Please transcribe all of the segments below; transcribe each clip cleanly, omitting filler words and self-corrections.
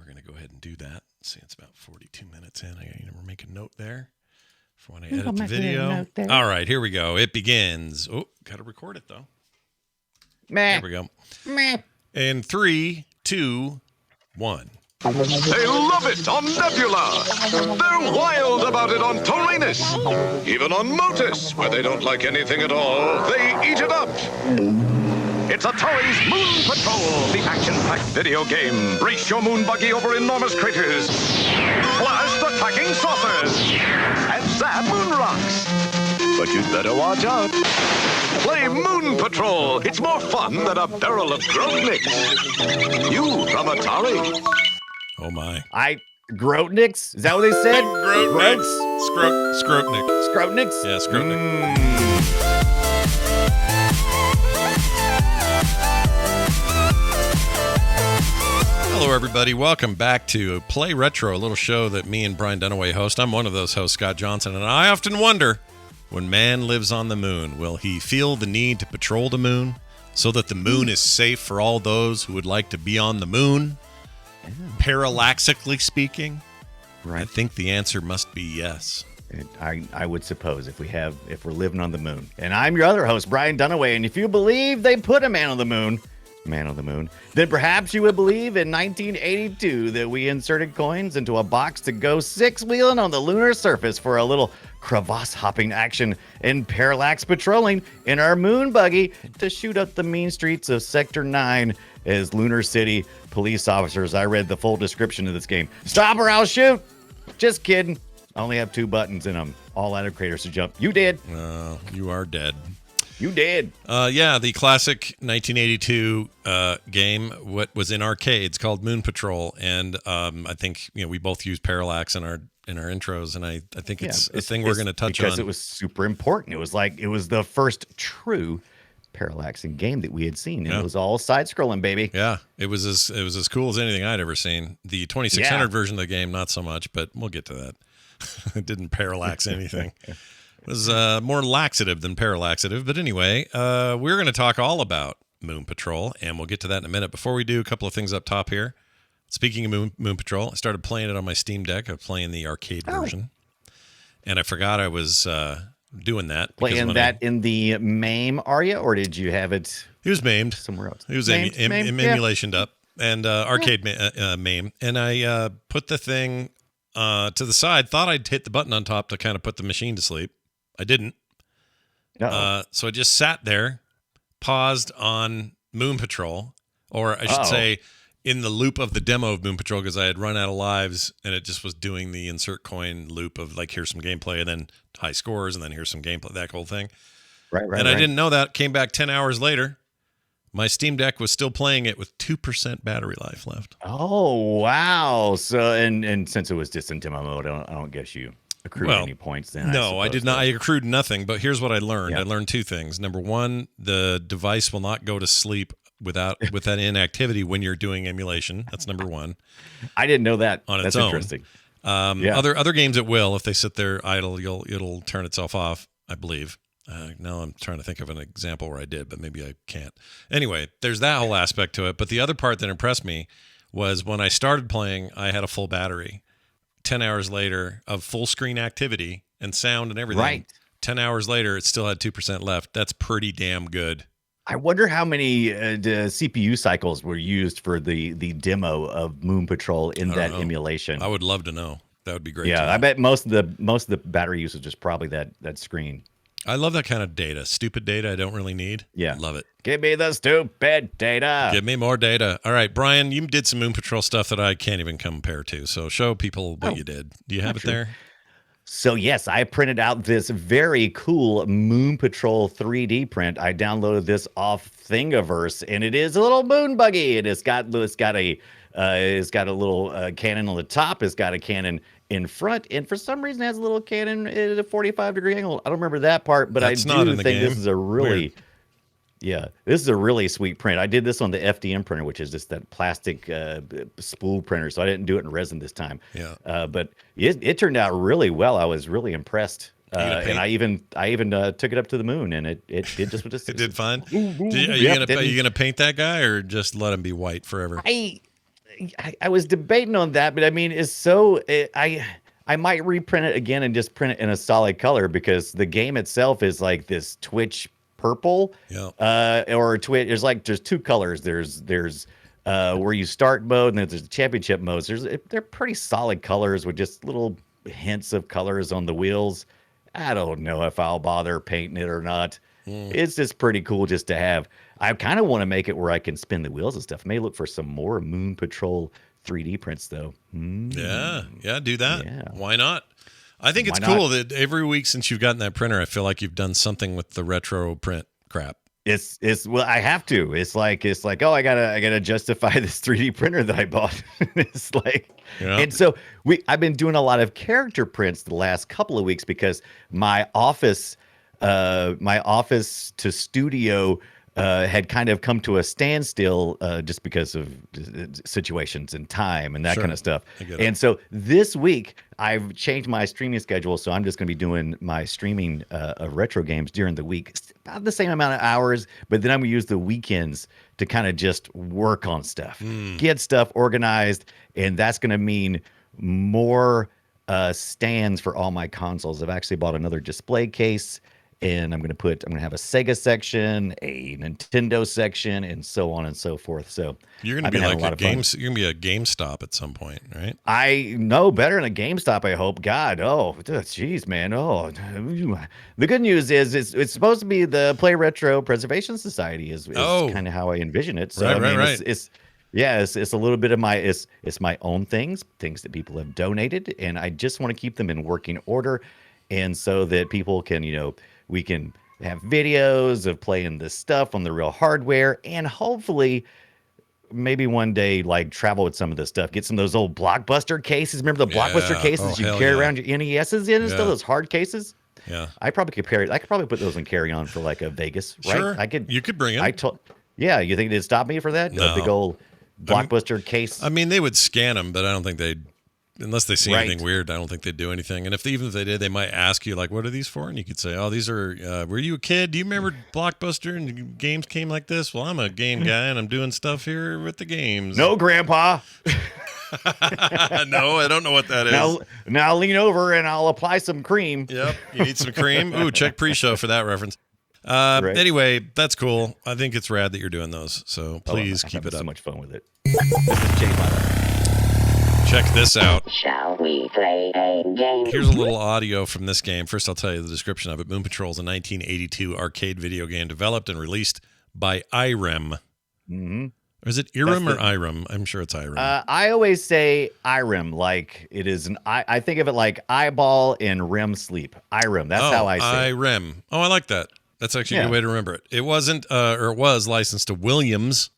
going to go ahead and do that. Let's see, it's about 42 minutes in. I got to make a note there for when I edit the video. All right, here we go. It begins. Oh, got to record it, though. Meh. There we go. Meh. In 3, 2, 1. They love it on Nebula. They're wild about it on Taurinus. Even on Motus, where they don't like anything at all, they eat it up. It's Atari's Moon Patrol, the action-packed video game. Race your moon buggy over enormous craters. Blast attacking saucers. And zap moon rocks. But you'd better watch out. Play Moon Patrol. It's more fun than a barrel of Grotniks. You from Atari. Oh, my. Grotniks? Is that what they said? Grotniks. Scrotnik. Scrotniks? Yeah, Scrotnik. Hello, everybody. Welcome back to Play Retro, a little show that me and Brian Dunaway host. I'm one of those hosts, Scott Johnson, and I often wonder, when man lives on the moon, will he feel the need to patrol the moon so that the moon is safe for all those who would like to be on the moon? Parallaxically speaking, Right. I think the answer must be yes. I would suppose if we're living on the moon. And I'm your other host, Brian Dunaway, and if you believe they put a man on the moon, then perhaps you would believe in 1982 that we inserted coins into a box to go six-wheeling on the lunar surface for a little crevasse-hopping action and parallax patrolling in our moon buggy to shoot up the mean streets of Sector 9 as Lunar City police officers. I read the full description of this game. Stop or I'll shoot! Just kidding. I only have 2 buttons and I'm all out of craters to jump. You did. You are dead. You did. Yeah, the classic 1982 game, what was in arcades called Moon Patrol, and I think we both use parallax in our intros, and I think it's a thing we're going to touch on because it was super important. It was the first true parallaxing game that we had seen, and it was all side scrolling, baby. Yeah, it was as cool as anything I'd ever seen. The 2600 version of the game, not so much, but we'll get to that. It didn't parallax anything. It was more laxative than parallaxative. But anyway, we're going to talk all about Moon Patrol, and we'll get to that in a minute. Before we do, a couple of things up top here. Speaking of Moon Patrol, I started playing it on my Steam Deck. I'm playing the arcade version. And I forgot I was doing that. Playing that in the MAME, are you? Or did you have it? He was maimed. Somewhere else. He was emulationed up. And arcade MAME. And I put the thing to the side. Thought I'd hit the button on top to kind of put the machine to sleep. I didn't. So I just sat there, paused on Moon Patrol, or I should say in the loop of the demo of Moon Patrol, because I had run out of lives and it just was doing the insert coin loop of like, here's some gameplay and then high scores and then here's some gameplay, that whole thing. Right. And I didn't know that. Came back 10 hours later. My Steam Deck was still playing it with 2% battery life left. Oh, wow. So, and since it was just in demo mode, I don't guess you accrued any points then. No, I did not. I accrued nothing, but here's what I learned. I learned 2 things. Number 1, the device will not go to sleep with that inactivity when you're doing emulation. That's number 1. I didn't know that. On That's its own. Interesting. Other games it will. If they sit there idle, it'll turn itself off, I believe. Now I'm trying to think of an example where I did, but maybe I can't. Anyway, there's that whole aspect to it. But the other part that impressed me was when I started playing, I had a full battery. 10 hours later of full screen activity and sound and everything. Right. 10 hours later, it still had 2% left. That's pretty damn good. I wonder how many CPU cycles were used for the demo of Moon Patrol in that emulation. I would love to know. That would be great. Yeah, I bet most of the battery usage is probably that screen. I love that kind of data. Stupid data I don't really need. Yeah. Love it. Give me the stupid data. Give me more data. All right, Brian, you did some Moon Patrol stuff that I can't even compare to. So show people what you did. Do you have it there? So yes, I printed out this very cool Moon Patrol 3D print. I downloaded this off Thingiverse, and it is a little moon buggy. It's got a little cannon on the top. It's got a cannon in front, and for some reason it has a little cannon at a 45-degree angle. I don't remember that part, but That's I not do in the think game. this is a really Weird. this is a really sweet print. I did this on the FDM printer, which is just that plastic spool printer, so I didn't do it in resin this time. Yeah. But it turned out really well. I was really impressed. And I even took it up to the moon, and it did just what It did fine. Are Yep, you gonna paint that guy or just let him be white forever? I was debating on that, but I mean, I might reprint it again and just print it in a solid color because the game itself is like this Twitch purple, or Twitch. There's two colors. There's where you start mode, and then there's the championship modes. They're pretty solid colors with just little hints of colors on the wheels. I don't know if I'll bother painting it or not. It's just pretty cool just to have. I kind of want to make it where I can spin the wheels and stuff. May look for some more Moon Patrol 3D prints though. Yeah, do that. Yeah. Why not? I think it's cool that every week since you've gotten that printer, I feel like you've done something with the retro print crap. It's well, I have to. It's like oh, I gotta justify this 3D printer that I bought. It's like, and so I've been doing a lot of character prints the last couple of weeks because my office to studio had kind of come to a standstill just because of situations and time and that kind of stuff. And so this week I've changed my streaming schedule, so I'm just going to be doing my streaming of retro games during the week, it's about the same amount of hours, but then I'm going to use the weekends to kind of just work on stuff, get stuff organized, and that's going to mean more stands for all my consoles. I've actually bought another display case. And I'm going to have a Sega section, a Nintendo section, and so on and so forth. So you're going to be like you're going to be a GameStop at some point, right? I know better than a GameStop, I hope. God, jeez, man. Oh, the good news is it's supposed to be the Play Retro Preservation Society is kind of how I envision it. So right. It's a little bit of it's my own things that people have donated, and I just want to keep them in working order, and so that people can, we can have videos of playing this stuff on the real hardware, and hopefully maybe one day like travel with some of this stuff, get some of those old Blockbuster cases. Remember the Blockbuster cases you carry around your NESs in and stuff, those hard cases? Yeah. I could probably put those in carry-on for like a Vegas, right? Sure. You could bring it. You think they'd stop me for that? No. A big old Blockbuster case? I mean, they would scan them, but I don't think they'd, unless they see anything weird, I don't think they'd do anything. And even if they did, they might ask you, like, what are these for? And you could say, oh, these are, were you a kid? Do you remember Blockbuster and games came like this? Well, I'm a game guy and I'm doing stuff here with the games. No, Grandpa. No, I don't know what that is. Now lean over and I'll apply some cream. Yep. You need some cream? Ooh, check pre-show for that reference. Anyway, that's cool. I think it's rad that you're doing those. So please keep it up. So much fun with it. This is Jay Lotto. Check this out. Shall we play a game? Here's a little audio from this game. First, I'll tell you the description of it. Moon Patrol is a 1982 arcade video game developed and released by Irem. Mm-hmm. Or is it Irem or Irem? I'm sure it's Irem. I always say Irem, like it is I think of it like eyeball and REM sleep. Irem. That's how I say Irem. Oh, I like that. That's actually a good way to remember it. It wasn't, or it was licensed to Williams.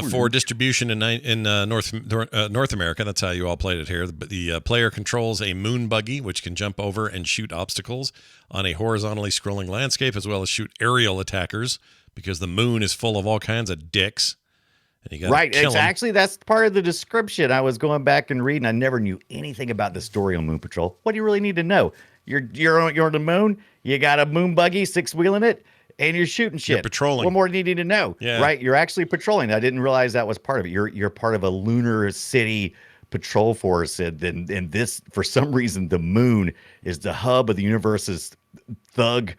For distribution in North America. That's how you all played it here. The player controls a moon buggy, which can jump over and shoot obstacles on a horizontally scrolling landscape, as well as shoot aerial attackers, because the moon is full of all kinds of dicks. And you gotta kill them. Actually, that's part of the description. I was going back and reading. I never knew anything about the story on Moon Patrol. What do you really need to know? You're on the moon. You got a moon buggy, 6-wheeling it. And you're shooting shit. You're patrolling. What more do you need to know? Yeah. Right? You're actually patrolling. I didn't realize that was part of it. You're part of a lunar city patrol force. And this, for some reason, the moon is the hub of the universe's thug,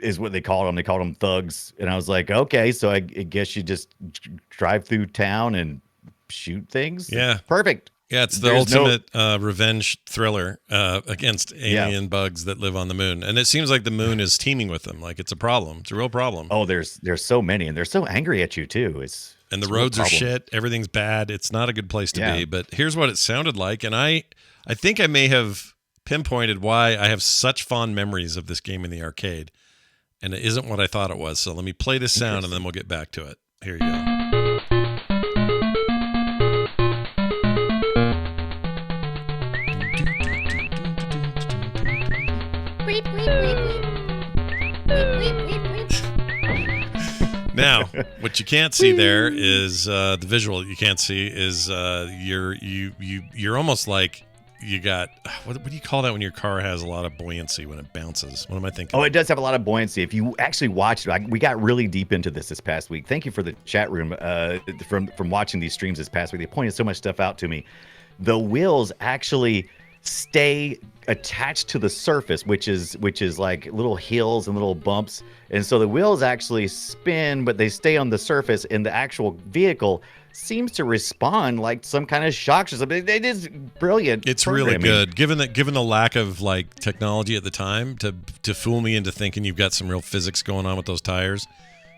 is what they called them. They called them thugs. And I was like, okay, so I guess you just drive through town and shoot things? Yeah. Perfect. Yeah, it's the ultimate revenge thriller against alien bugs that live on the moon. And it seems like the moon is teeming with them. Like, it's a problem. It's a real problem. Oh, there's so many, and they're so angry at you, too. And the roads are shit. Everything's bad. It's not a good place to be. But here's what it sounded like. And I think I may have pinpointed why I have such fond memories of this game in the arcade. And it isn't what I thought it was. So let me play this sound, and then we'll get back to it. Here you go. Now, what you can't see there is the visual. You can't see is you're almost like you got what do you call that when your car has a lot of buoyancy when it bounces? What am I thinking? Oh, it does have a lot of buoyancy. If you actually watched it, we got really deep into this past week. Thank you for the chat room from watching these streams this past week. They pointed so much stuff out to me. The wheels actually stay attached to the surface, which is like little hills and little bumps, and so the wheels actually spin, but they stay on the surface, and the actual vehicle seems to respond like some kind of shock or something. It is brilliant. It's really good, given the lack of like technology at the time to fool me into thinking you've got some real physics going on with those tires.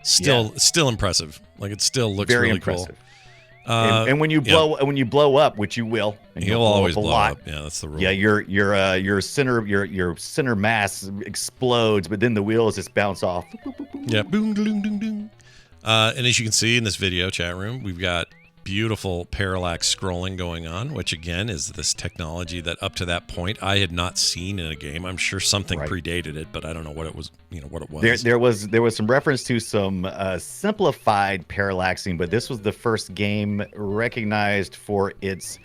Still impressive. Like it still looks very really impressive. cool. And when you blow up, which you will, and you'll always blow up. Yeah, that's the rule. Yeah, your center mass explodes, but then the wheels just bounce off. Yeah, boom, boom, boom, boom. And as you can see in this video chat room, we've got beautiful parallax scrolling going on, which again is this technology that up to that point I had not seen in a game. I'm sure something predated it, but I don't know what it was. What it was. There was some reference to some simplified parallaxing, but this was the first game recognized for its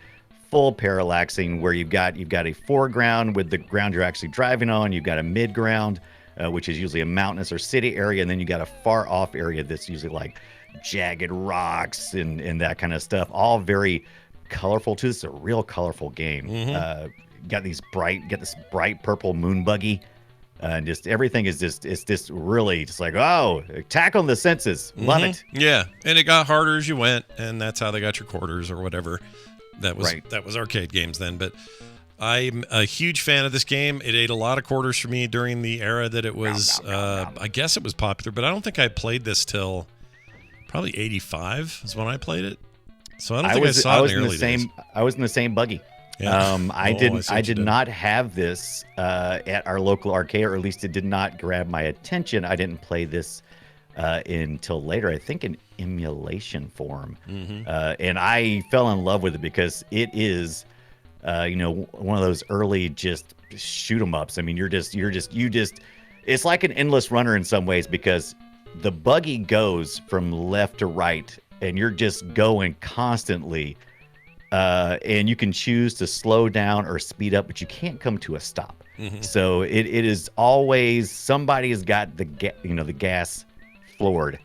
full parallaxing, where you've got a foreground with the ground you're actually driving on. You've got a mid ground, which is usually a mountainous or city area, and then you got a far off area that's usually like jagged rocks and that kind of stuff. All very colorful too. It's a real colorful game. Got this bright purple moon buggy, and just everything is just really just like, oh, tackle the senses. Love it. Yeah, and it got harder as you went, and that's how they got your quarters or whatever. That was arcade games then, but I'm a huge fan of this game. It ate a lot of quarters for me during the era that it was. I guess it was popular, but I don't think I played this till probably 85 is when I played it. So I don't think I saw it in the early days. I was in the same buggy. Yeah. I did not have this at our local arcade, or at least it did not grab my attention. I didn't play this until later, I think in emulation form. And I fell in love with it because it is one of those early just shoot 'em ups. I mean, you just it's like an endless runner in some ways, because the buggy goes from left to right and you're just going constantly, and you can choose to slow down or speed up, but you can't come to a stop. So it is always somebody has got the gas floored,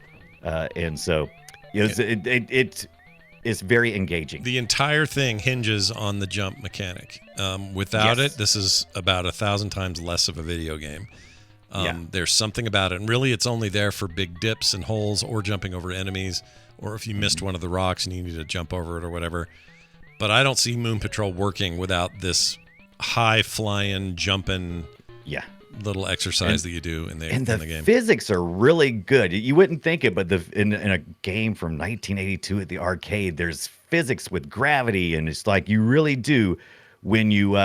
and so it's very engaging. The entire thing hinges on the jump mechanic. Without it, this is about 1,000 times less of a video game. There's something about it, and really it's only there for big dips and holes or jumping over enemies, or if you missed one of the rocks and you need to jump over it or whatever. But I don't see Moon Patrol working without this high flying, jumping little exercise that you do in the game. The physics are really good. You wouldn't think it, but in a game from 1982 at the arcade, there's physics with gravity, and it's like you really do when you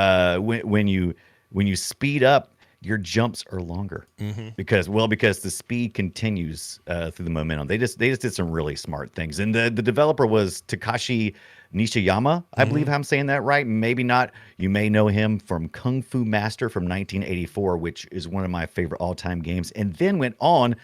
speed up, your jumps are longer because the speed continues through the momentum. They just did some really smart things, and the developer was Takashi Nishiyama, I believe I'm saying that right. Maybe not. You may know him from Kung Fu Master from 1984, which is one of my favorite all-time games, and then went on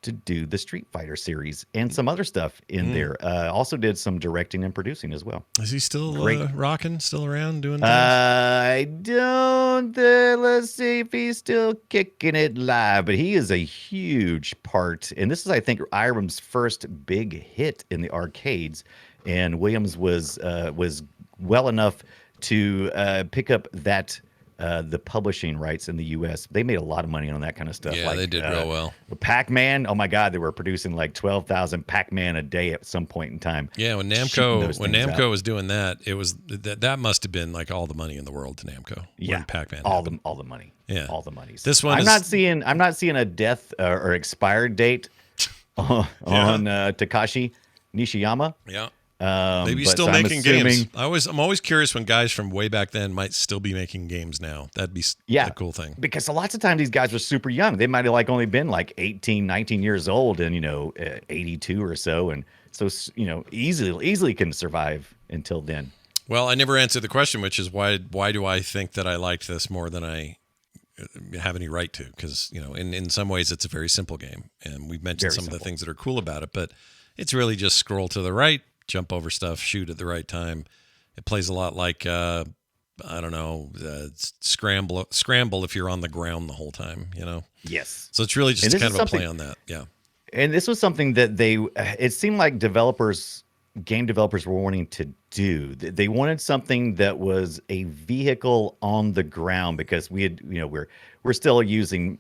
to do the Street Fighter series and some other stuff in there. Also did some directing and producing as well. Is he still rocking, still around doing things? I don't. Let's see if he's still kicking it live, but he is a huge part. And this is, I think, Irem's first big hit in the arcades. And Williams was well enough to pick up that the publishing rights in the U.S. They made a lot of money on that kind of stuff. Yeah, they did real well. Pac-Man, oh my God, they were producing like 12,000 Pac-Man a day at some point in time. Yeah, when Namco was doing that, it was that must have been like all the money in the world to Namco. Yeah, when Pac-Man all the money. Yeah, all the money. This one, I'm not seeing a death or expired date on Takashi Nishiyama. Yeah. Maybe he's still making games. I'm always curious when guys from way back then might still be making games now. That'd be a cool thing. Because lots of times these guys are super young. They might have like only been like 18, 19 years old and 82 or so, and so easily can survive until then. Well, I never answered the question, which is why do I think that I liked this more than I have any right to? Because in some ways it's a very simple game, and we've mentioned some of the things that are cool about it, but it's really just scroll to the right, jump over stuff, shoot at the right time. It plays a lot like I don't know, scramble if you're on the ground the whole time, you know? Yes. So it's really And just this kind is of a play something- on that. Yeah. And this was something that it seemed like game developers were wanting to do. They wanted something that was a vehicle on the ground because we had, we're still using,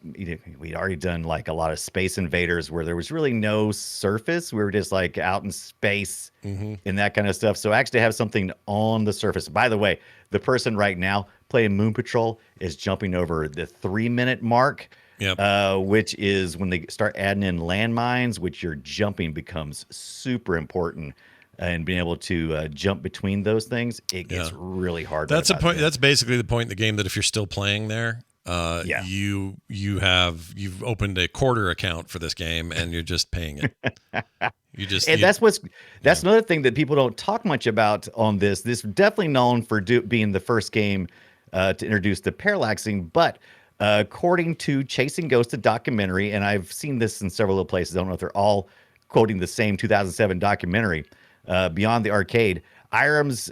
we'd already done like a lot of Space Invaders where there was really no surface. We were just like out in space and that kind of stuff. So actually have something on the surface. By the way, the person right now playing Moon Patrol is jumping over the 3-minute mark. Yep. Which is when they start adding in landmines, which your jumping becomes super important, and being able to jump between those things, it gets really hard. That's a right point. about That's basically the point in the game that if you're still playing there, Yeah. you've opened a quarter account for this game and you're just paying it. And that's another thing that people don't talk much about on this. This is definitely known for being the first game to introduce the parallaxing, but according to Chasing Ghosts, a documentary, and I've seen this in several other places. I don't know if they're all quoting the same 2007 documentary, Beyond the Arcade. Irem's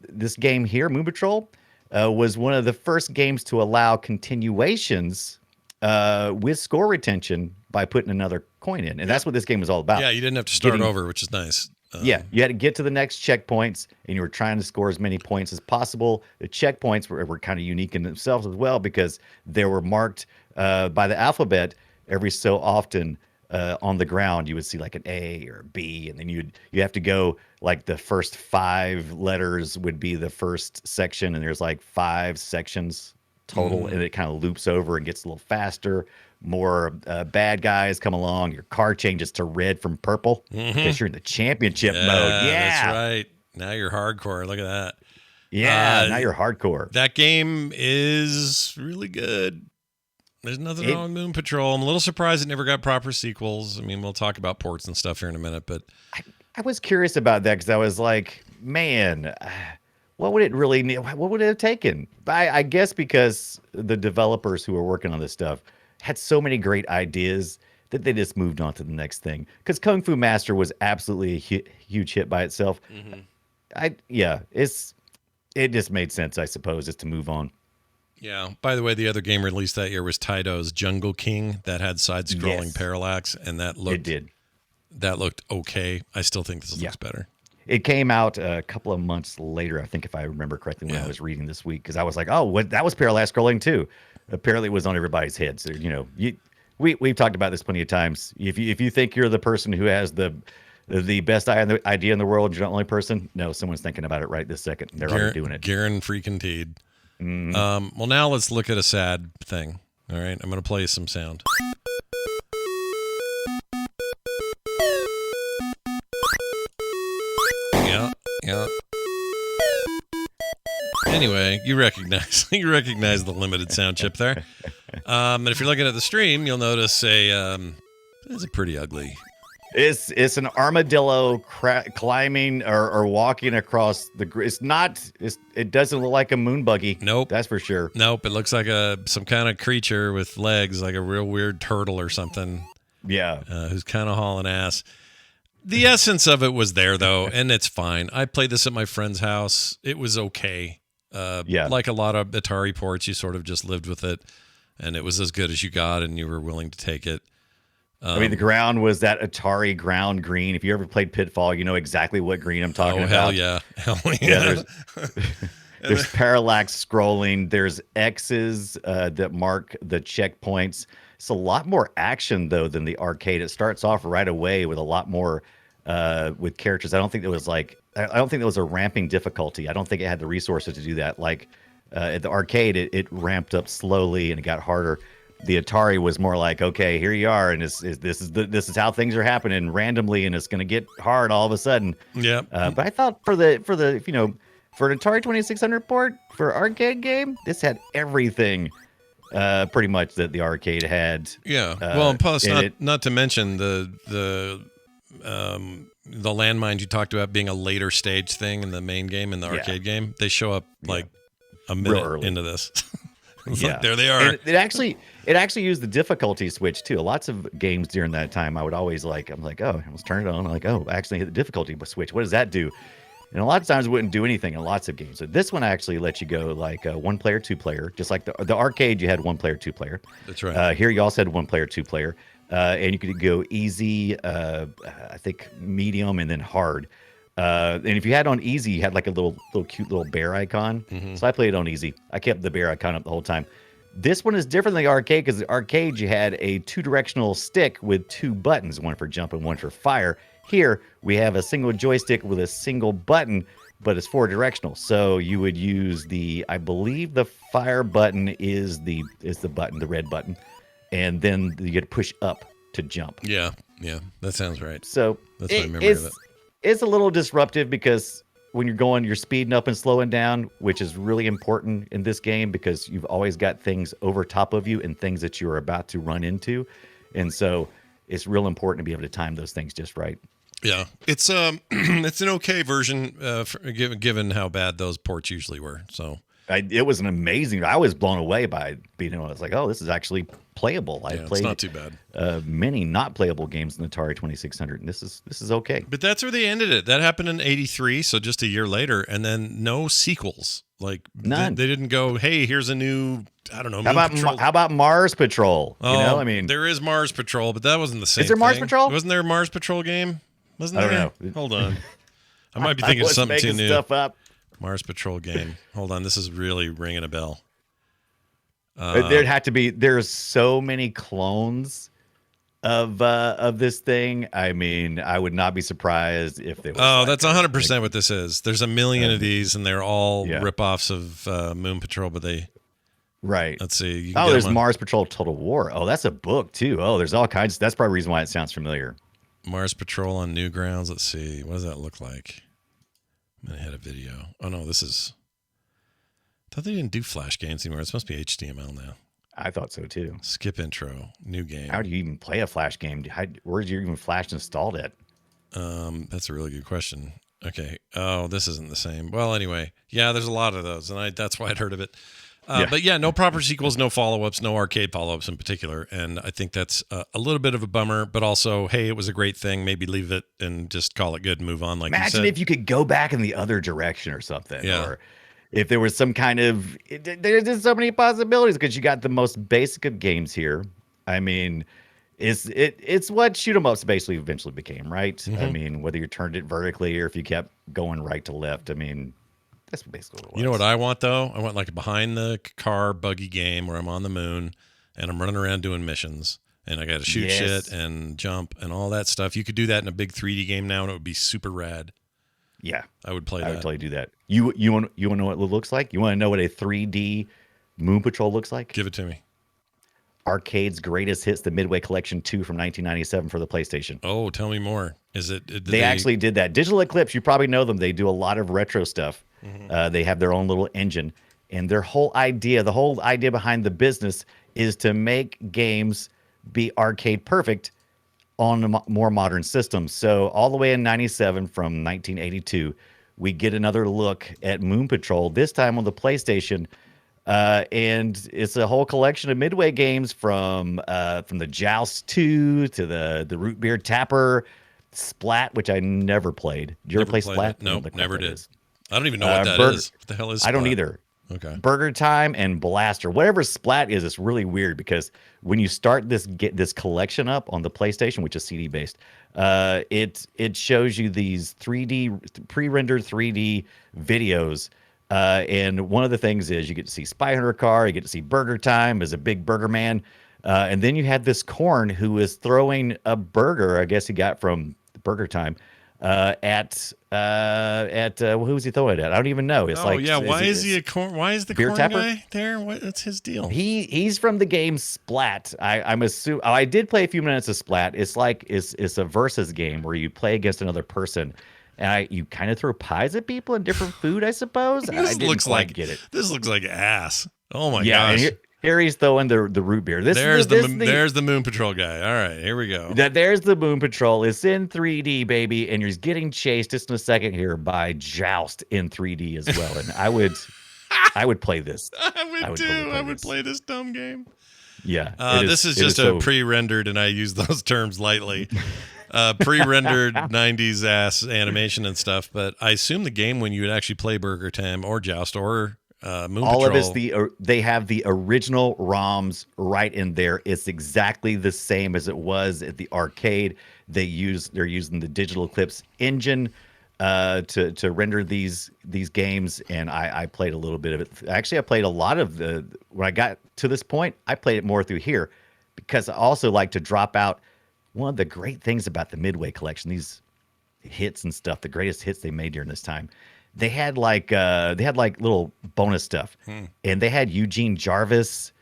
this game here, Moon Patrol, was one of the first games to allow continuations with score retention by putting another coin in, and that's what this game was all about. Yeah, you didn't have to start over, which is nice. Yeah, you had to get to the next checkpoints, and you were trying to score as many points as possible. The checkpoints were kind of unique in themselves as well because they were marked by the alphabet every so often. On the ground, you would see like an A or a B, and then you have to go like the first 5 letters would be the first section, and there's like 5 sections total, and it kind of loops over and gets a little faster. More bad guys come along. Your car changes to red from purple because you're in the championship mode. Yeah, that's right. Now you're hardcore. Look at that. Yeah, now you're hardcore. That game is really good. There's nothing wrong with Moon Patrol. I'm a little surprised it never got proper sequels. I mean, we'll talk about ports and stuff here in a minute, but I was curious about that because I was like, man, what would it really need? What would it have taken? I guess because the developers who were working on this stuff had so many great ideas that they just moved on to the next thing. Because Kung Fu Master was absolutely a huge hit by itself. It just made sense, I suppose, just to move on. Yeah. By the way, the other game released that year was Taito's Jungle King that had side-scrolling parallax, and that looked okay. I still think this looks better. It came out a couple of months later, I think, if I remember correctly, when I was reading this week, because I was like, "Oh, that was parallax scrolling too." Apparently, it was on everybody's head. So we've talked about this plenty of times. If you think you're the person who has the best idea in the world, you're the only person. No, someone's thinking about it right this second. They're already doing it. Garen freaking Teed. Well, now let's look at a sad thing. All right, I'm going to play you some sound. Yeah. Anyway, you recognize the limited sound chip there. And if you're looking at the stream, you'll notice it's a pretty ugly. It's an armadillo climbing or walking across the. It doesn't look like a moon buggy. Nope, that's for sure. Nope, it looks like some kind of creature with legs, like a real weird turtle or something. Yeah, who's kind of hauling ass. The essence of it was there though, and it's fine. I played this at my friend's house. It was okay. Like a lot of Atari ports, you sort of just lived with it, and it was as good as you got, and you were willing to take it. I mean, the ground was that Atari ground green. If you ever played Pitfall, you know exactly what green I'm talking about. Hell yeah. There's parallax scrolling. There's X's that mark the checkpoints. It's a lot more action, though, than the arcade. It starts off right away with a lot more with characters. I don't think there was a ramping difficulty. I don't think it had the resources to do that. Like at the arcade, it ramped up slowly and it got harder. The Atari was more like, okay, here you are, and this is how things are happening randomly, and it's going to get hard all of a sudden. Yeah. But I thought for an Atari 2600 port for arcade game, this had everything, pretty much that the arcade had. Yeah. Well, and plus, not to mention the landmines you talked about being a later stage thing in the main game, in the arcade game. They show up like a minute into this. Like, there they are. And it actually used the difficulty switch too. Lots of games during that time, I would always I'm like, oh, let's turn it on. I'm like, oh, I actually hit the difficulty switch. What does that do? And a lot of times it wouldn't do anything in lots of games. So this one actually lets you go like 1-player, 2-player, just like the arcade. You had 1-player, 2-player. That's right. Here you also had 1-player, 2-player, and you could go easy, I think medium, and then hard. And if you had on easy, you had like a little cute little bear icon. So I played on easy. I kept the bear icon up the whole time. This one is different than the arcade because the arcade you had a 2-directional stick with 2 buttons, one for jump and one for fire. Here we have a single joystick with a single button, but it's 4-directional. So you would use I believe the fire button is the button, the red button, and then you get to push up to jump. Yeah, that sounds right. So that's my memory of it. It's a little disruptive because when you're speeding up and slowing down, which is really important in this game because you've always got things over top of you and things that you're about to run into. And so it's real important to be able to time those things just right. Yeah, it's it's an okay version given how bad those ports usually were. So it was an amazing. I was blown away by being able. I was like, oh, this is actually playable. I played it's not too bad. Many not playable games in the Atari 2600, and this is okay. But that's where they ended it. That happened in '83, so just a year later, and then no sequels. Like none. They didn't go, hey, here's a new. I don't know. How about Mars Patrol? Oh, I mean, there is Mars Patrol, but that wasn't the same. Is there Mars thing. Patrol? Wasn't there a Mars Patrol game? Wasn't there? I don't know. Hold on. I might be thinking of something too new. Stuff up. Mars Patrol game. Hold on, this is really ringing a bell. There'd have to be. There's so many clones of this thing. I mean, I would not be surprised if they. That's 100% what this is. There's a million of these, and they're all ripoffs of Moon Patrol, but they. Right. Let's see. There's Mars Patrol Total War. Oh, that's a book too. Oh, there's all kinds. That's probably the reason why it sounds familiar. Mars Patrol on Newgrounds. Let's see. What does that look like? I'm gonna hit a video. Oh no, this is. I thought they didn't do Flash games anymore. This must be HTML now. I thought so too. Skip intro. New game. How do you even play a Flash game? Where's your even Flash installed at? That's a really good question. Okay. Oh, this isn't the same. Well, anyway, yeah, there's a lot of those, and that's why I'd heard of it. But yeah, no proper sequels, no follow-ups, no arcade follow-ups in particular. And I think that's a little bit of a bummer, but also, hey, it was a great thing. Maybe leave it and just call it good and move on. Like imagine you said. If you could go back in the other direction or something. Yeah. Or if there was some kind of, there's just so many possibilities because you got the most basic of games here. I mean, it's what shoot 'em ups basically eventually became, right? Mm-hmm. I mean, whether you turned it vertically or if you kept going right to left. I mean, that's basically what it was. You know what I want, though? I want like a behind-the-car buggy game where I'm on the moon and I'm running around doing missions. And I got to shoot shit and jump and all that stuff. You could do that in a big 3D game now, and it would be super rad. Yeah. I would play that. I would totally do that. You want to know what it looks like? You want to know what a 3D Moon Patrol looks like? Give it to me. Arcade's Greatest Hits, the Midway Collection 2 from 1997 for the PlayStation. Oh, tell me more. Is it? They actually did that. Digital Eclipse, you probably know them. They do a lot of retro stuff. Mm-hmm. They have their own little engine. And their whole idea, behind the business is to make games be arcade perfect on more modern systems. So all the way in 97 from 1982, we get another look at Moon Patrol, this time on the PlayStation. And it's a whole collection of Midway games from the Joust 2 to the Root Beer Tapper, Splat, which I never played. Did you ever play Splat? No, never did. I don't even know what that is. What the hell is Splat? I don't either. Okay. Burger Time and Blaster, whatever Splat is, it's really weird because when you start this collection up on the PlayStation, which is CD based, it shows you these 3D pre-rendered 3D videos. And one of the things is you get to see Spy Hunter Car, you get to see Burger Time as a big burger man, and then you had this corn who is throwing a burger, I guess he got from Burger Time, at who was he throwing it at? I don't even know. It's why is he a corn? Why is the corn tapper guy there? What's his deal? He's from the game Splat. I'm assuming. I did play a few minutes of Splat. It's like it's a versus game where you play against another person. And you kind of throw pies at people and different food, I suppose. I didn't quite get it. This looks like ass. Oh my gosh! And here he's throwing the root beer. There's the Moon Patrol guy. All right, here we go. There's the Moon Patrol. It's in 3D, baby, and he's getting chased just in a second here by Joust in 3D as well. And I would play this. I would too. Totally I would play this dumb game. Yeah. This is just pre-rendered, and I use those terms lightly. pre-rendered 90s ass animation and stuff. But I assume the game when you would actually play Burger Time or Joust or Moon All Patrol. of it's they have the original ROMs right in there. It's exactly the same as it was at the arcade. They're using the Digital Eclipse engine to render these games, and I played a little bit of it. Actually, I played a lot of when I got to this point, I played it more through here because I also like to drop out. One of the great things about the Midway collection, these hits and stuff, the greatest hits they made during this time, they had like little bonus stuff, and they had Eugene Jarvis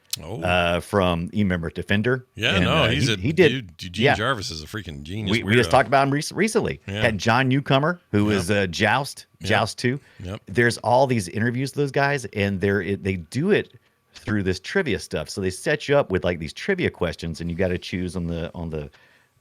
from, you remember Defender? Yeah, and, he did. Eugene Jarvis is a freaking genius. We just talked about him recently. Yeah. Had John Newcomer, who was Joust 2. Yep. There's all these interviews with those guys, and they do it through this trivia stuff. So they set you up with like these trivia questions, and you got to choose on the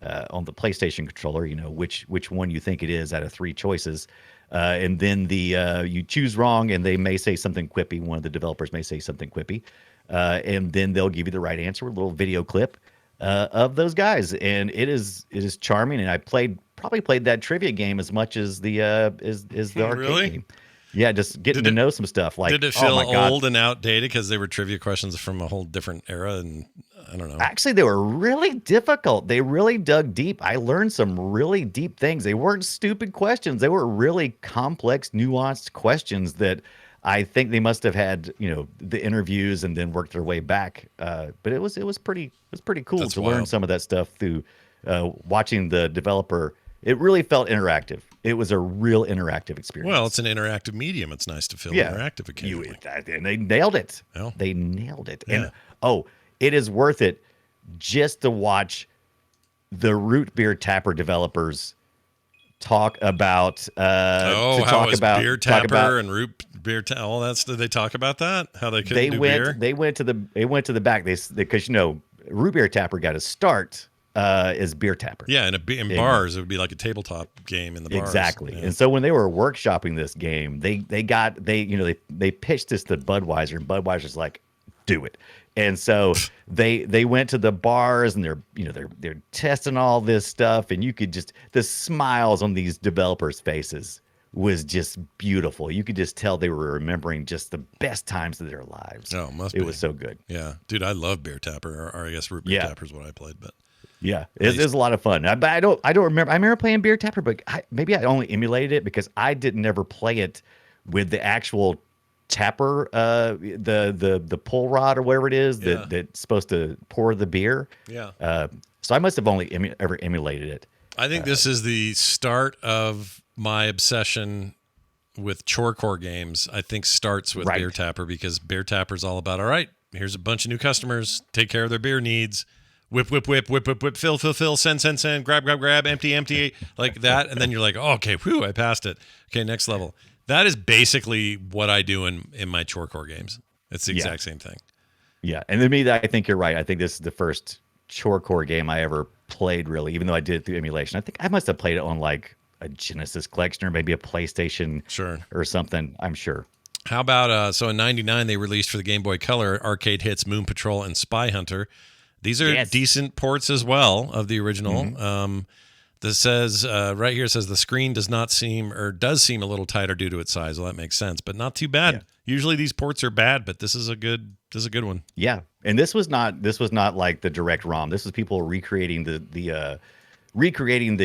PlayStation controller, which one you think it is out of 3 choices. And then you choose wrong, and they may say something quippy. One of the developers may say something quippy, and then they'll give you the right answer with a little video clip of those guys, and it is charming. And I probably played that trivia game as much as the arcade Really? game. Yeah, just getting to know some stuff. Like, did it feel old and outdated because they were trivia questions from a whole different era? And I don't know. Actually, they were really difficult. They really dug deep. I learned some really deep things. They weren't stupid questions. They were really complex, nuanced questions that I think they must have had, the interviews and then worked their way back. But it was pretty cool That's to wild. learn some of that stuff through watching the developer. It really felt interactive. It was a real interactive experience. Well, it's an interactive medium. It's nice to feel interactive occasionally. And they nailed it. Well, They nailed it. yeah. And it is worth it just to watch the root beer tapper developers talk about how was beer tapper and root beer all that stuff? They talk about that? How they couldn't do beer? They went to the back. Because root beer tapper got to start as beer tapper. Yeah, in bars it would be like a tabletop game in the bars. Exactly. Yeah. And so when they were workshopping this game, they pitched this to Budweiser, and Budweiser's like, do it. And so they went to the bars, and they're testing all this stuff, and you could just, the smiles on these developers' faces was just beautiful. You could just tell they were remembering just the best times of their lives. Oh, it was so good. Yeah, dude, I love beer tapper, or I guess root beer tapper is what I played, but. Yeah, it was a lot of fun. But I don't remember. I remember playing Beer Tapper, but maybe I only emulated it because I didn't never play it with the actual tapper, the pull rod or whatever it is that's supposed to pour the beer. Yeah. So I must have only ever emulated it. I think this is the start of my obsession with chorecore games. I think starts with Beer Tapper, because Beer Tapper's all about, all right, here's a bunch of new customers, take care of their beer needs. Whip, whip, whip, whip, whip, whip, fill, fill, fill, send, send, send, grab, grab, grab, empty, empty, like that. And then you're like, oh, okay, whew, I passed it. Okay, next level. That is basically what I do in my chorecore games. It's the exact same thing. Yeah, and to me, I think you're right. I think this is the first chorecore game I ever played, really, even though I did it through emulation. I think I must have played it on like a Genesis collection or maybe a PlayStation or something, I'm sure. How about, so in 99, they released for the Game Boy Color arcade hits Moon Patrol and Spy Hunter. These are decent ports as well of the original. Mm-hmm. This says right here, it says the screen does seem a little tighter due to its size. Well, that makes sense, but not too bad. Yeah. Usually these ports are bad, but this is a good one. Yeah, and this was not like the direct ROM. This was people recreating the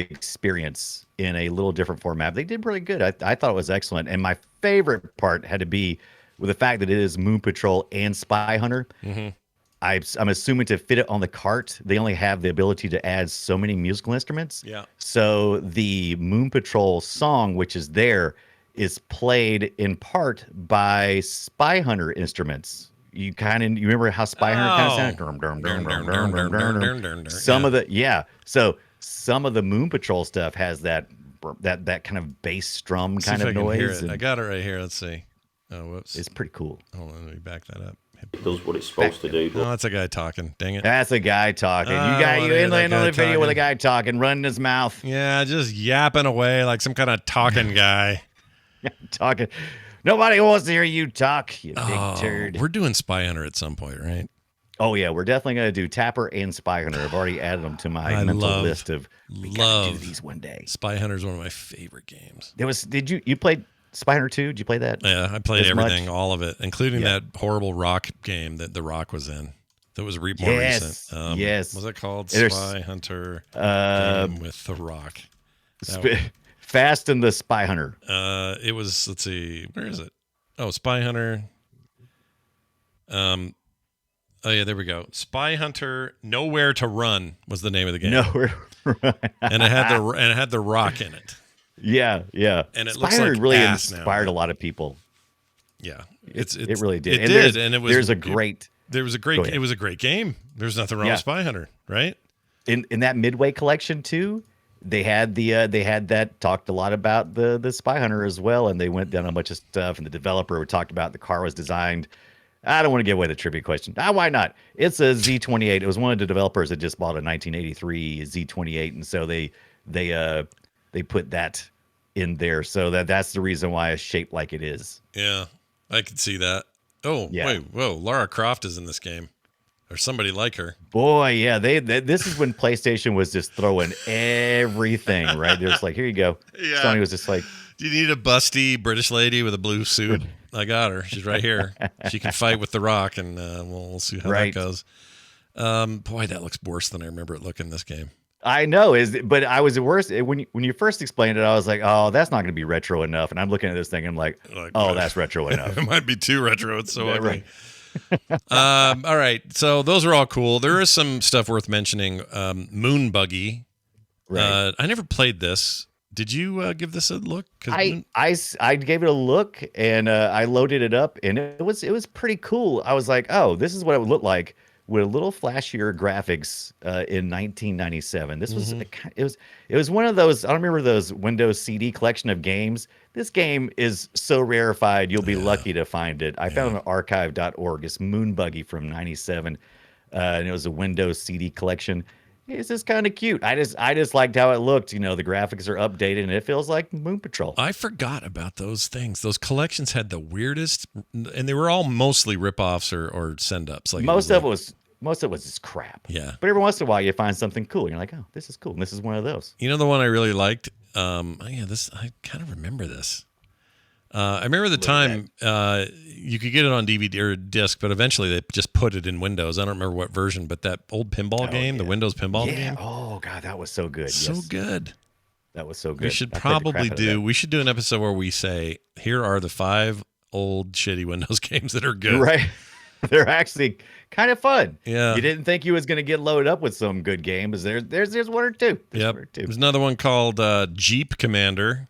experience in a little different format. They did really good. I thought it was excellent, and my favorite part had to be with the fact that it is Moon Patrol and Spy Hunter. Mm-hmm. I'm assuming to fit it on the cart, they only have the ability to add so many musical instruments. Yeah. So the Moon Patrol song, which is there, is played in part by Spy Hunter instruments. You remember how Spy Hunter kind of sounded? So some of the Moon Patrol stuff has that kind of bass strum kind of noise. I got it right here. Let's see. Oh, whoops. It's pretty cool. Hold on, let me back that up. It does what it's supposed to do. No, that's a guy talking. Dang it. That's a guy talking. You in the video with a guy talking, running his mouth. Yeah, just yapping away like some kind of talking guy. Talking. Nobody wants to hear you talk, you big turd. We're doing Spy Hunter at some point, right? Oh yeah, we're definitely gonna do Tapper and Spy Hunter. I've already added them to my I mental love- list of we gotta do love these one day. Spy Hunter is one of my favorite games. Did you played Spy Hunter 2? Did you play that? Yeah, I played As everything, much? all of it, including Yeah. that horrible Rock game that The Rock was in. That was more Yes, recent. yes. What was it called? There's- Spy Hunter game with The Rock. Fast and the Spy Hunter. It was, let's see, where is it? Oh, Spy Hunter. Oh yeah, there we go. Spy Hunter Nowhere to Run was the name of the game. No, And it had the Rock in it. yeah. And it Spy looks Hunter like really ass now. inspired a lot of people. Yeah. It really did. It And did, and it was there's a great There was a Go great ahead. it was a great game. There's nothing wrong Yeah. with Spy Hunter, right? in that Midway collection too. They had that talked a lot about the Spy Hunter as well, and they went down a bunch of stuff. And the developer talked about the car was designed. I don't want to give away the trivia question. Why not? It's a Z28. It was one of the developers that just bought a 1983 Z28, and so they put that in there. So that's the reason why it's shaped like it is. Yeah. I could see that. Oh, Yeah. wait, whoa, Lara Croft is in this game. Or somebody like her. Boy, yeah, this is when PlayStation was just throwing everything, right? They're just like, here you go. Yeah. Sony was just like, Do you need a busty British lady with a blue suit? I got her. She's right here. She can fight with The Rock, and we'll see how Right. that goes. Boy, that looks worse than I remember it looking this game. I know, but I was worse when you first explained it. I was like, oh, that's not going to be retro enough. And I'm looking at this thing, and I'm like, oh, that's retro enough. It might be too retro. It's so Yeah, ugly. right. All right. So those are all cool. There is some stuff worth mentioning. Moon Buggy. Right. I never played this. Did you give this a look? 'Cause I gave it a look, and I loaded it up, and it was pretty cool. I was like, oh, this is what it would look like with a little flashier graphics in 1997. This was it was one of those. I don't remember those Windows CD collection of games. This game is so rarefied, you'll be lucky to find it. I found it on archive.org. It's Moon Buggy from 97, and it was a Windows CD collection. It's just kind of cute. I just liked how it looked. You know, the graphics are updated, and it feels like Moon Patrol. I forgot about those things. Those collections had the weirdest, and they were all mostly ripoffs or send ups. Like Most of it was just crap. Yeah. But every once in a while, you find something cool. You're like, oh, this is cool. And this is one of those. You know the one I really liked? I kind of remember this. I remember the time you could get it on DVD or disc, but eventually they just put it in Windows. I don't remember what version, but that old pinball game, the Windows pinball game, Oh God, that was so good. so Yes, good. that was so good. We should I played the probably crap out of that. we should do an episode where we say, here are the 5 old shitty Windows games that are good. Right. They're actually kind of fun. Yeah. You didn't think you was going to get loaded up with some good games. There's one or two. There's Yep. one or two. There's another one called Jeep Commander.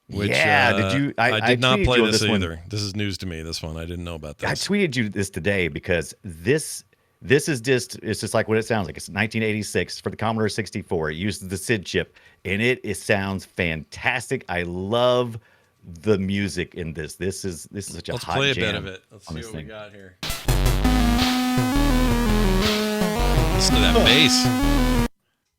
Which, Yeah, did you- I did not tweeted play you on this this one. either. This is news to me. This one I didn't know about I this. tweeted you this today because this is just it's just like what it sounds like. It's 1986 for the Commodore 64. It uses the SID chip, and it sounds fantastic. I love the music in this. This is such a Let's hot play a jam bit of it. Let's on see this what we thing. got here. Listen to that bass.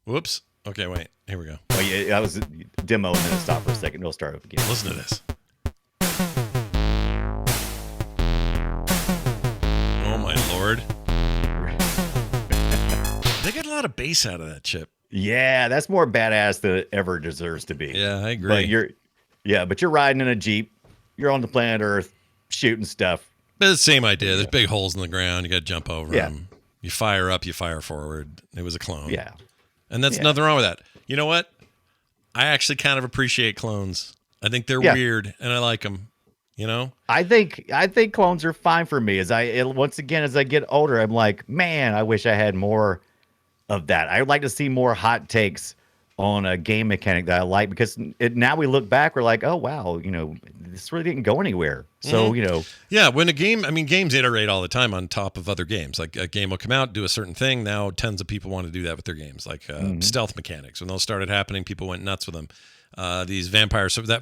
Whoops. Okay, wait. Here we go. Oh yeah, that was a demo, and then it stopped for a second. It'll start up again. Listen to this. Oh my lord. They get a lot of bass out of that chip. Yeah, that's more badass than it ever deserves to be. Yeah, I agree. But you're riding in a Jeep. You're on the planet Earth shooting stuff. But it's the same idea. There's big holes in the ground. You got to jump over Yeah. them. You fire up, you fire forward. It was a clone. Yeah. And that's nothing wrong with that. You know what? I actually kind of appreciate clones. I think they're Yeah. weird and I like them. You know? I think clones are fine for me. Once again, as I get older, I'm like, man, I wish I had more of that. I would like to see more hot takes on a game mechanic that I like, because now we look back, we're like, oh wow, this really didn't go anywhere. So Yeah, when games iterate all the time on top of other games. Like a game will come out, do a certain thing. Now tons of people want to do that with their games, like stealth mechanics. When those started happening, people went nuts with them. That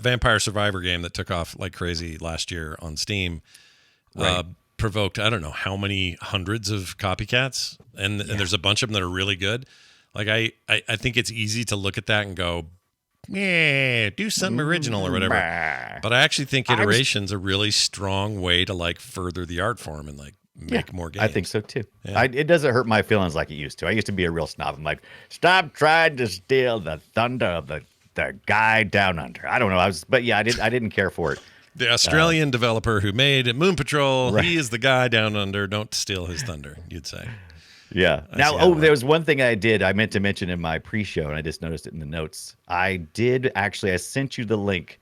Vampire Survivor game that took off like crazy last year on Steam provoked, I don't know how many hundreds of copycats, and there's a bunch of them that are really good. Like I think it's easy to look at that and go, yeah, do something original or whatever. But I actually think iteration's a really strong way to like further the art form and like make more games. I think so too. Yeah. It doesn't hurt my feelings like it used to. I used to be a real snob. I'm like, stop trying to steal the thunder of the guy down under. I don't know. But yeah, I didn't care for it. The Australian developer who made Moon Patrol, Right. he is the guy down under. Don't steal his thunder, you'd say. Yeah. I Now, see how it there was one thing I did. I meant to mention in my pre-show, and I just noticed it in the notes. I sent you the link.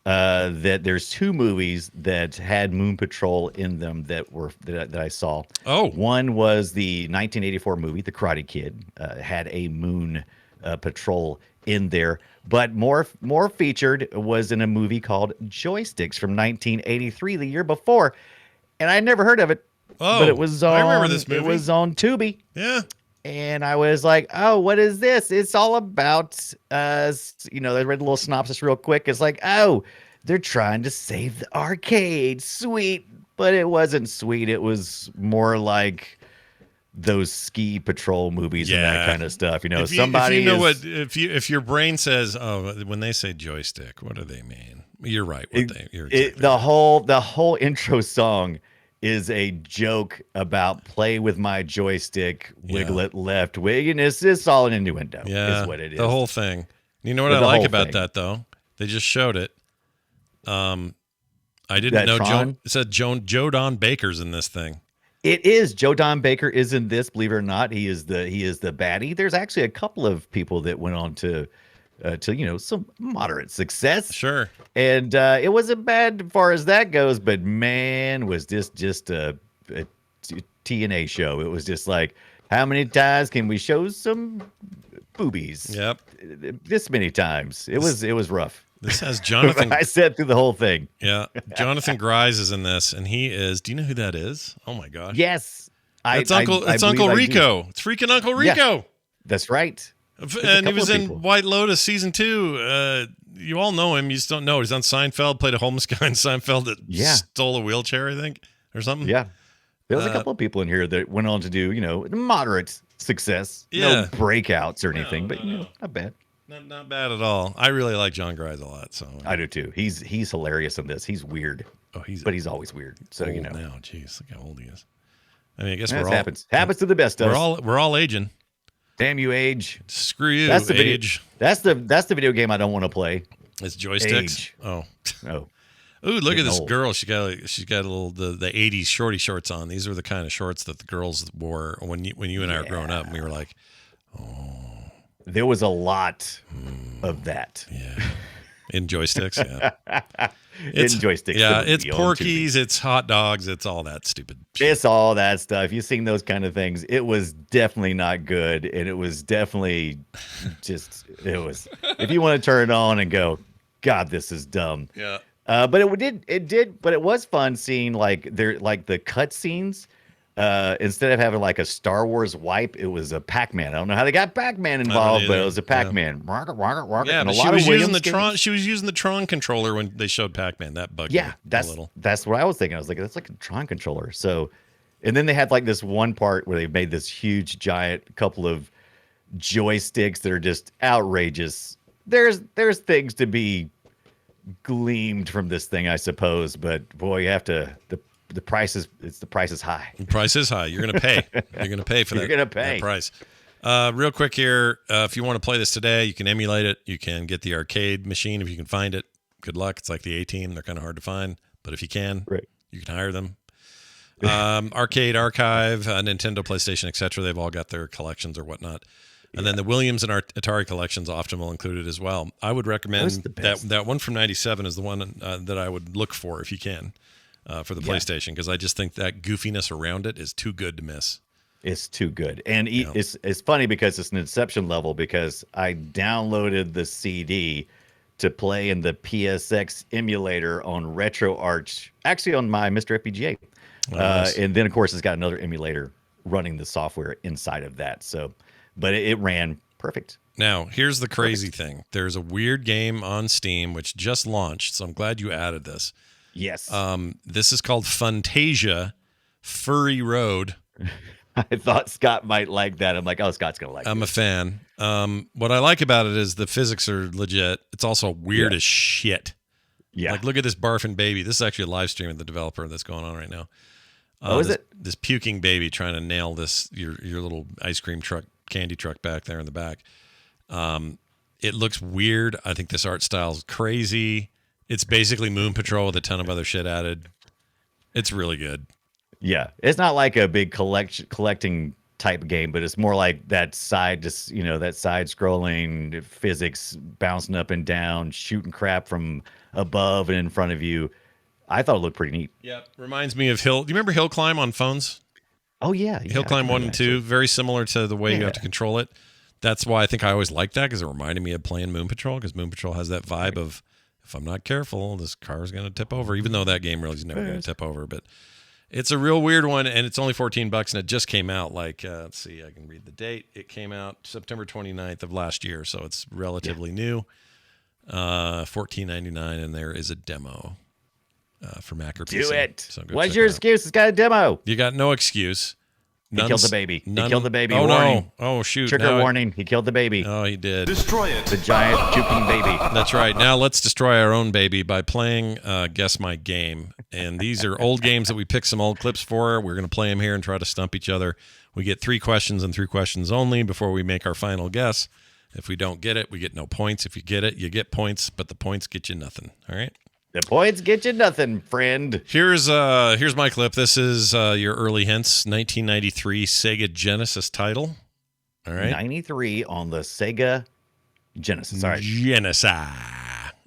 That there's 2 movies that had Moon Patrol in them that I saw. Oh. One was the 1984 movie, The Karate Kid, had a Moon Patrol in there, but more featured was in a movie called Joysticks from 1983, the year before, and I never heard of it. Oh, but it was on. I remember this movie. It was on Tubi. Yeah. And I was like, oh, what is this? It's all about, I read a little synopsis real quick. It's like, oh, they're trying to save the arcade. Sweet. But it wasn't sweet. It was more like those ski patrol movies and that kind of stuff. If your brain says, oh, when they say joystick, what do they mean? You're right. The whole intro song is a joke about play with my joystick, wiggle it left, wig, and it's all an innuendo. Yeah, is what it is. The whole thing. You know what I like about that though? They just showed it. I didn't know it said Joe Don Baker's in this thing. It is. Joe Don Baker is in this, believe it or not. He is the baddie. There's actually a couple of people that went on to some moderate success. Sure. And it wasn't bad as far as that goes, but man, was this just a TNA show. It was just like, how many times can we show some boobies? Yep. This many times. It was rough. This has Jonathan. I said through the whole thing. Yeah. Jonathan Grise is in this, and he is. Do you know who that is? Oh my gosh. Yes. It's Uncle Rico. It's freaking Uncle Rico. Yeah, that's right. And he was in White Lotus season 2. You all know him. You just don't know. He's on Seinfeld. Played a homeless guy in Seinfeld that stole a wheelchair, I think, or something. Yeah. There was a couple of people in here that went on to do, moderate success. Yeah. No breakouts or anything, but not bad. Not bad at all. I really like John Grise a lot. So I do too. He's hilarious in this. He's weird. Oh, but he's always weird. So old now. Jeez, look how old he is. I mean, I guess happens to the best of us. We're all aging. Damn you, age. Screw you, age. That's the video game I don't want to play. It's joysticks. Age. Oh. Oh. Ooh, look at this girl. She's got a little the 80s shorty shorts on. These are the kind of shorts that the girls wore when you and I were growing up, and we were like, oh. There was a lot of that. Yeah. In joysticks, yeah. In joysticks. Yeah, it's Porkies, it's hot dogs, it's all that stupid shit. It's all that stuff. You've seen those kind of things. It was definitely not good, and it was definitely if you want to turn it on and go, God, this is dumb. Yeah. But it was fun seeing the cut scenes. Instead of having like a Star Wars wipe, it was a Pac-Man. I don't know how they got Pac-Man involved, but it was a Pac-Man. Yeah, but she was using the Tron controller when they showed Pac-Man. That bugged me a little. That's what I was thinking. I was like, that's like a Tron controller. So, and then they had like this one part where they made this huge, giant couple of joysticks that are just outrageous. There's things to be gleamed from this thing, I suppose, but boy, you have to the price is high. The price is high. You're gonna pay. You're gonna pay for that. You're gonna pay that price. Real quick here, if you want to play this today, you can emulate it. You can get the arcade machine if you can find it. Good luck. It's like the A-Team. They're kind of hard to find, but if you can, you can hire them. Arcade Archive, Nintendo, PlayStation, etc. They've all got their collections or whatnot. And then the Williams and Atari collections often will include it as well. I would recommend that one from '97 is the one that I would look for if you can. For the PlayStation, because I just think that goofiness around it is too good to miss. It's too good. And it's funny because it's an Inception level, because I downloaded the CD to play in the PSX emulator on RetroArch, actually on my Mr. FPGA. Nice. And then, of course, it's got another emulator running the software inside of that. So, but it ran perfect. Now, here's the crazy thing. There's a weird game on Steam which just launched, so I'm glad you added this. Yes. This is called Funtasia Furry Road. I thought Scott might like that. I'm like, oh, Scott's going to like it. I'm a fan. What I like about it is the physics are legit. It's also weird as shit. Yeah. Like, look at this barfing baby. This is actually a live stream of the developer that's going on right now. Is it? This puking baby trying to nail your little ice cream truck, candy truck back there in the back. It looks weird. I think this art style is crazy. It's basically Moon Patrol with a ton of other shit added. It's really good. Yeah, it's not like a big collecting type game, but it's more like that side, just that side scrolling physics, bouncing up and down, shooting crap from above and in front of you. I thought it looked pretty neat. Yeah, reminds me of Hill. Do you remember Hill Climb on phones? Oh yeah, Hill Climb 1 and 2, very similar to the way you have to control it. That's why I think I always liked that, because it reminded me of playing Moon Patrol, because Moon Patrol has that vibe of, if I'm not careful, this car is going to tip over, even though that game really is never going to tip over. But it's a real weird one, and it's only $14, and it just came out let's see, I can read the date. It came out September 29th of last year, so it's relatively new. $14.99, and there is a demo for Mac or PC. Do it. So What's your excuse? It's got a demo. You got no excuse. He killed the baby. He killed the baby. Oh, warning. no. Oh, shoot. Trigger warning. He killed the baby. Oh, he did. Destroy it. The giant puking baby. That's right. Now let's destroy our own baby by playing Guess My Game. And these are old games that we picked some old clips for. We're going to play them here and try to stump each other. We get 3 questions and 3 questions only before we make our final guess. If we don't get it, we get no points. If you get it, you get points, but the points get you nothing. All right? The points get you nothing, friend. Here's my clip. This is your early hints. 1993 Sega Genesis title. All right. 93 on the Sega Genesis. All right. Genesis.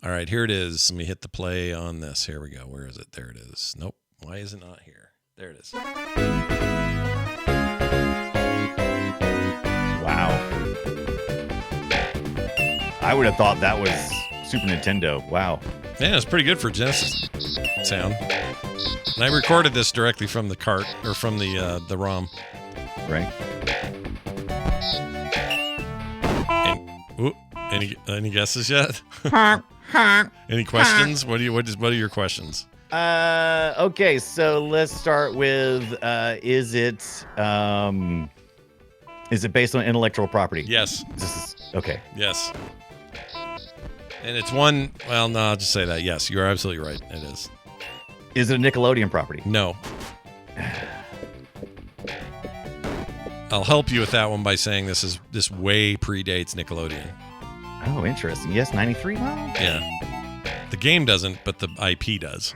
All right, here it is. Let me hit the play on this. Here we go. Where is it? There it is. Nope. Why is it not here? There it is. Wow. I would have thought that was Super Nintendo. Wow. Yeah, it's pretty good for Genesis sound. And I recorded this directly from the cart, or from the ROM. Right. Any guesses yet? Any questions? What are your questions? Okay, so let's start with is it based on intellectual property? Yes. Okay. Yes. And it's one. Well, no, I'll just say that. Yes, you're absolutely right. It is. Is it a Nickelodeon property? No. I'll help you with that one by saying this way predates Nickelodeon. Oh, interesting. Yes, 93. Well, yeah. The game doesn't, but the IP does.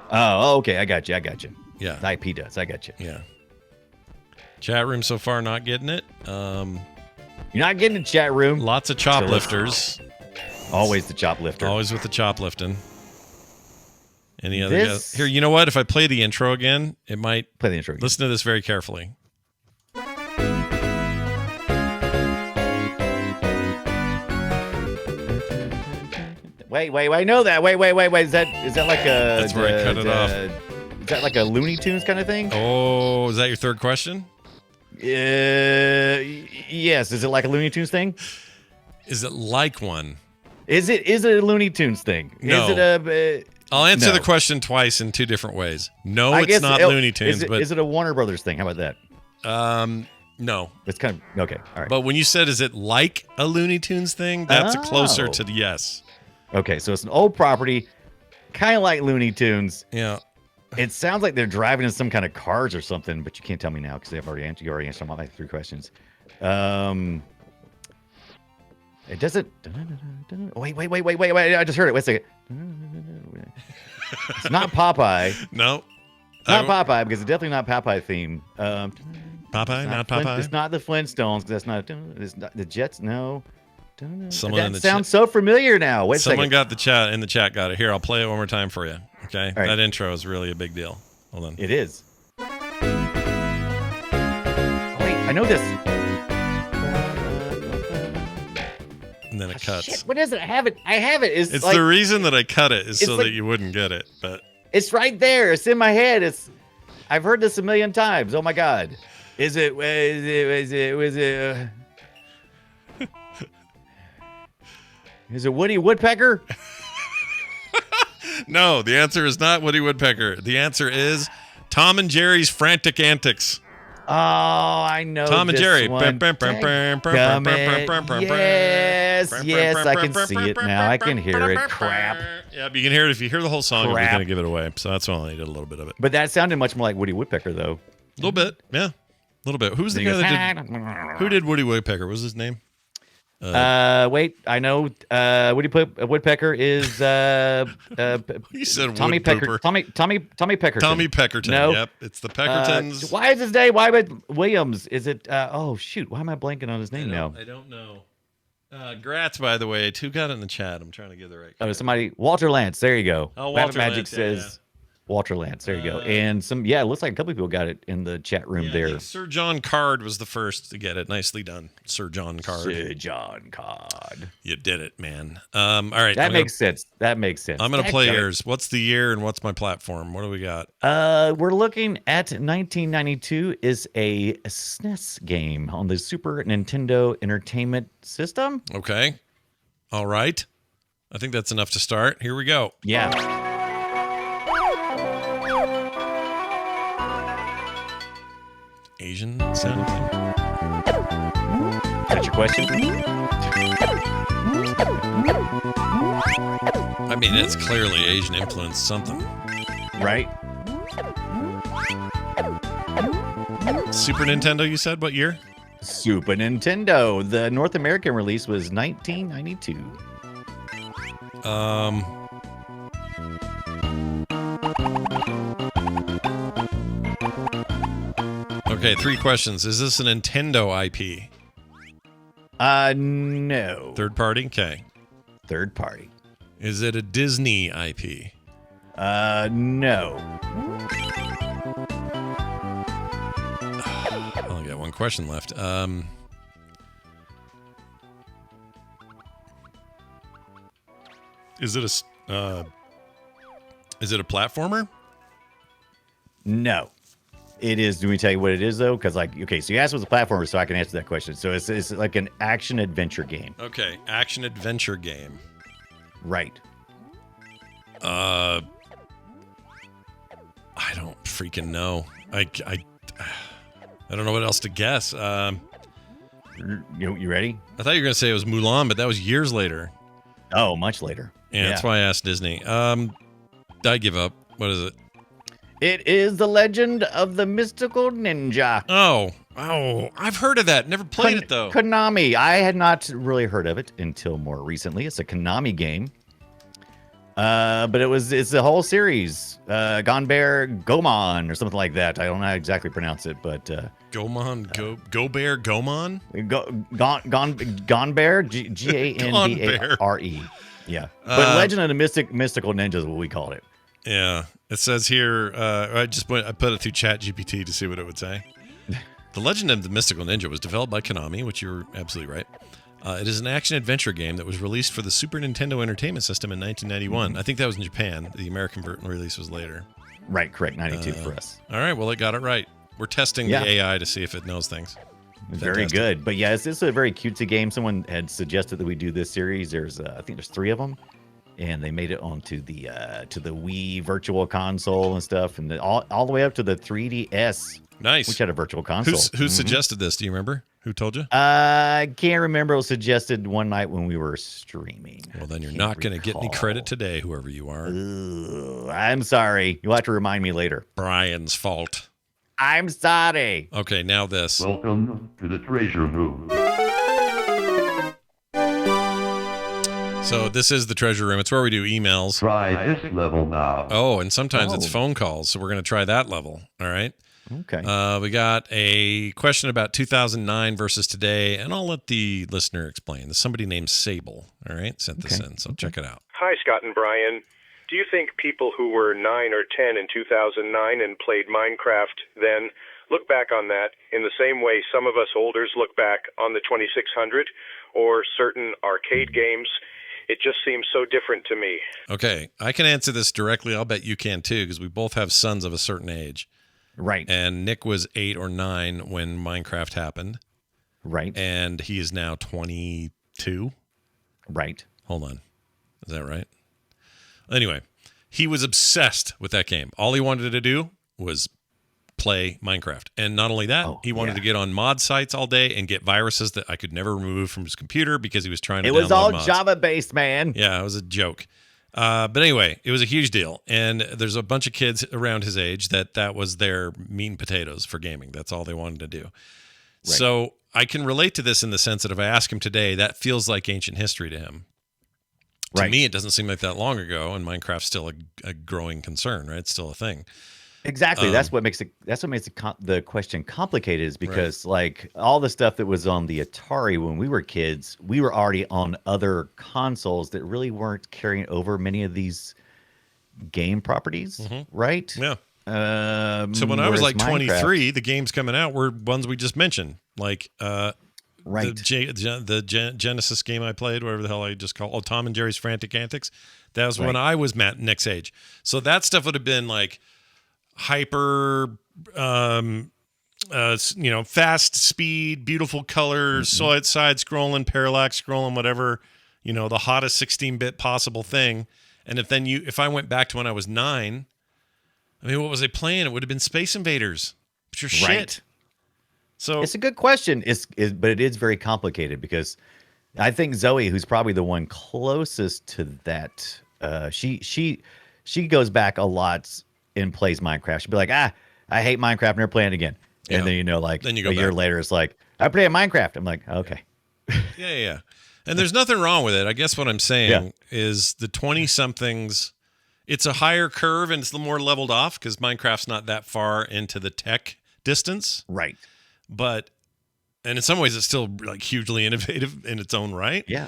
Oh, okay. I got you. Yeah. The IP does. I got you. Yeah. Chat room so far not getting it. You're not getting a chat room. Lots of choplifters. Always the choplifter. Always with the choplifting. Any other guess? Here, you know what? If I play the intro again, it might. Play the intro again. Listen to this very carefully. Wait. I know that. Wait. Is that like a? That's where I cut it off. Is that like a Looney Tunes kind of thing? Oh, is that your third question? Yes. Is it like a Looney Tunes thing? Is it like one? Is it a Looney Tunes thing? No. Is it a? I'll answer no. the question twice in 2 different ways. No, I it's guess not Looney Tunes. Is it a Warner Brothers thing? How about that? No. It's kind of okay. All right. But when you said, is it like a Looney Tunes thing? That's closer to the yes. Okay, so it's an old property, kind of like Looney Tunes. Yeah. It sounds like they're driving in some kind of cars or something, but you can't tell me now because you already answered all my 3 questions. It doesn't. Wait! I just heard it. Wait a second. It's not Popeye. No. Not Popeye because it's definitely not Popeye theme. Popeye, not Popeye. It's not the Flintstones because that's not. It's not the Jets. No. Someone in That the sounds so familiar now. Wait a Someone second. got the chat in the chat. Got it. Here, I'll play it one more time for you. Okay. Right. That intro is really a big deal. Hold on. It is. Wait, I know this. And then it cuts. Shit, what is it? I have it. It's like, the reason that I cut it is so like- that you wouldn't get it. But It's right there. It's in my head. I've heard this a million times. Oh my God. Is it Woody Woodpecker? no, the answer is not Woody Woodpecker. The answer is Tom and Jerry's Frantic Antics. I know. Tom and this Jerry. one. Dadgummit. Yes, I can see it now. I can hear it. Crap. Yeah, but you can hear it if you hear the whole song. We're Crap. going to give it away. So that's why I only did a little bit of it. But that sounded much more like Woody Woodpecker, though. A little bit, yeah. A little bit. Who's the guy that did... Who did Woody Woodpecker? What was his name? Wait, I know. Woodpecker is You said Tommy Wood Pecker. Pooper. Tommy Peckerton. Tommy Peckerton. No. Yep, it's the Peckertons. Why is his name? Why would Williams? Is it? Oh shoot! Why am I blanking on his name now? I don't know. Gratz, by the way. Who got it in the chat? I'm trying to give the right. Oh, somebody. Walter Lance. There you go. Oh, Rabbit Walter Magic Lance, says Walter Lance. There you go. And some. Yeah, it looks like a couple people got it in the chat room I there. think Sir John Card was the first to get it. Nicely done, Sir John Card. Sir John Card. You did it, man. All right. That makes sense. That makes sense. I'm going to play Dadgummit. yours. What's the year and what's my platform? What do we got? We're looking at 1992 is a SNES game on the Super Nintendo Entertainment System. Okay. All right. I think that's enough to start. Here we go. Yeah. Asian sounding thing. That's your question. I mean, it's clearly Asian influenced something. Right. Super Nintendo, you said? What year? Super Nintendo. The North American release was 1992. Okay, 3 questions. Is this a Nintendo IP? No. Third party? Okay. Third party. Is it a Disney IP? No. I only got one question left. Is it a platformer? No. It is. Do we tell you what it is though? Because okay, so you asked what's a platformer, so I can answer that question. So it's like an action adventure game. Okay, action adventure game. Right. I don't freaking know. I don't know what else to guess. You ready? I thought you were gonna say it was Mulan, but that was years later. Oh, much later. Yeah, that's why I asked Disney. I give up. What is it? It is The Legend of the Mystical Ninja. Oh, I've heard of that. Never played it though. Konami. I had not really heard of it until more recently. It's a Konami game. But it's the whole series. Gonbear Gomon or something like that. I don't know how to exactly pronounce it, but Gomon, Go Bear Gomon? Gonbear, G-A-N-B-A-R-E. Yeah. But Legend of the Mystical Ninja is what we called it. Yeah. It says here, I put it through Chat GPT to see what it would say. The Legend of the Mystical Ninja was developed by Konami, which you're absolutely right. It is an action-adventure game that was released for the Super Nintendo Entertainment System in 1991. I think that was in Japan. The American release was later. Right, correct. 92 for us. All right, well, it got it right. We're testing the AI to see if it knows things. Very good. But yeah, it's a very cutesy game. Someone had suggested that we do this series. There's, I think there's 3 of them. And they made it onto the Wii Virtual Console and stuff, and all the way up to the 3DS. Nice. Which had a Virtual Console. Who suggested this? Do you remember? Who told you? I can't remember. It was suggested one night when we were streaming. Well, then you're not going to get any credit today, whoever you are. I'm sorry. You'll have to remind me later. Brian's fault. I'm sorry. Okay, now this. Welcome to the treasure room. So this is the treasure room. It's where we do emails. Try this level now. Oh, and sometimes it's phone calls. So we're going to try that level. All right. Okay. We got a question about 2009 versus today, and I'll let the listener explain. There's somebody named Sable. All right, sent this in. So check it out. Hi, Scott and Brian. Do you think people who were 9 or 10 in 2009 and played Minecraft then look back on that in the same way some of us olders look back on the 2600 or certain arcade games? It just seems so different to me. Okay, I can answer this directly. I'll bet you can too, because we both have sons of a certain age. Right. And Nick was 8 or 9 when Minecraft happened. Right. And he is now 22. Right. Hold on. Is that right? Anyway, he was obsessed with that game. All he wanted to do was play Minecraft. And not only that, he wanted to get on mod sites all day and get viruses that I could never remove from his computer because he was trying to. It was download all mods. Java based, man. Yeah, it was a joke. But anyway, it was a huge deal. And there's a bunch of kids around his age that was their meat and potatoes for gaming. That's all they wanted to do. Right. So I can relate to this in the sense that if I ask him today, that feels like ancient history to him. To me, it doesn't seem like that long ago, and Minecraft's still a growing concern, right? It's still a thing. Exactly. That's what makes the question complicated, is because like all the stuff that was on the Atari when we were kids, we were already on other consoles that really weren't carrying over many of these game properties, right? Yeah. So when I was like 23, the games coming out were ones we just mentioned, like the Genesis game I played, whatever the hell I just called, Tom and Jerry's Frantic Antics. That was when I was next age. So that stuff would have been like hyper, fast speed, beautiful colors, side scrolling, parallax scrolling, whatever, the hottest 16-bit possible thing. And if I went back to when I was 9, I mean, what was I playing? It would have been Space Invaders. It's your shit. So it's a good question. But it is very complicated because I think Zoe, who's probably the one closest to that, she goes back a lot and plays Minecraft. She'll be like, I hate Minecraft, never playing it again. And then then you go a year later, it's like, I play Minecraft. I'm like, okay. Yeah. And there's nothing wrong with it. I guess what I'm saying is the 20-somethings, it's a higher curve and it's a little more leveled off because Minecraft's not that far into the tech distance. Right. And in some ways, it's still like hugely innovative in its own right. Yeah.